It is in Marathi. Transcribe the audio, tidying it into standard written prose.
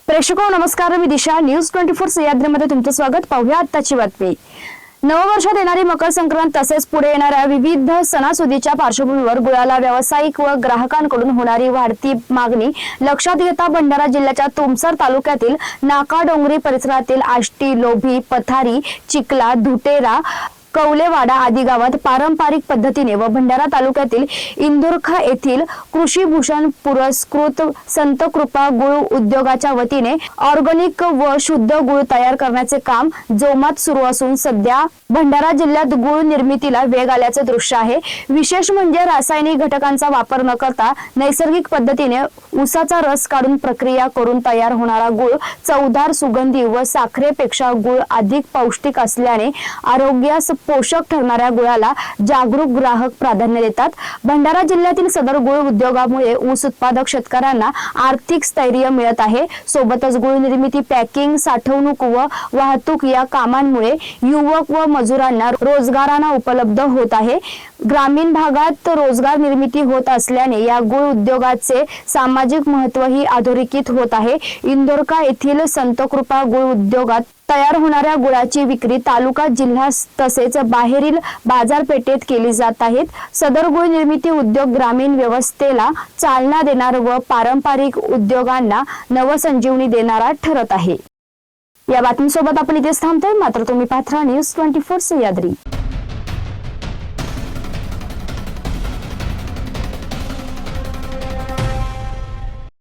प्रेक्षको नमस्कार, मी दिशा न्यूज 24 सह्याद्रीमध्ये तुमचं स्वागत. पाहूया आताची बातमी. नववर्षात येणारी मकर संक्रांत तसेच पुढे येणाऱ्या विविध सणासुदीच्या पार्श्वभूमीवर गुळाला व्यावसायिक व ग्राहकांकडून होणारी वाढती मागणी लक्षात घेता भंडारा जिल्ह्याच्या तुमसर तालुक्यातील नाकाडोंगरी परिसरातील आष्टी, लोभी, पथारी, चिखला, धुटेरा, कौलेवाडा आदी गावात पारंपरिक पद्धतीने व भंडारा तालुक्यातील इंदुरखा येथील कृषी भूषण पुरस्कृत संत कृपा गुळ उद्योगाच्या वतीने ऑर्गॅनिक व शुद्ध गुळ तयार करण्याचे काम जोमात सुरू असून सध्या भंडारा जिल्ह्यात गुळ निर्मितीला वेग आल्याचे दृश्य आहे. विशेष म्हणजे रासायनिक घटकांचा वापर न करता नैसर्गिक पद्धतीने ऊसाचा रस काढून प्रक्रिया करून तयार होणारा गुळ चवदार, सुगंधी व साखरेपेक्षा गुळ अधिक पौष्टिक असल्याने आरोग्यास पोषक ठरणाऱ्या गुळाला जागरूक ग्राहक प्राधान्य देतात. भंडारा जिल्ह्यातील सदर गुळ उद्योगामुळे ऊस उत्पादक शेतकऱ्यांना आर्थिक स्थैर्य मिळत आहे. सोबतच गुळ निर्मिती, पॅकिंग, साठवणूक व वाहतूक या कामांमुळे युवक व मजुरांना रोजगारांना उपलब्ध होत आहे. ग्रामीण भागात रोजगार निर्मिती होत असल्याने या गुळ उद्योगाचे सामाजिक महत्त्वही अधोरेखित होत आहे. इंदोरका येथील संत कृपा गुळ उद्योगात तयार होणाऱ्या गुळाची विक्री तालुका, जिल्हा तसेच बाहेरील बाजारपेठेत केली जात आहे. सदर गुळ निर्मिती उद्योग ग्रामीण व्यवस्थेला चालना देणार व पारंपरिक उद्योगांना नवसंजीवनी देणारा ठरत आहे. या बातमीसोबत आपण इथेच थांबतोय. मात्र तुम्ही पाहत राहा न्यूज 24 सह्याद्री.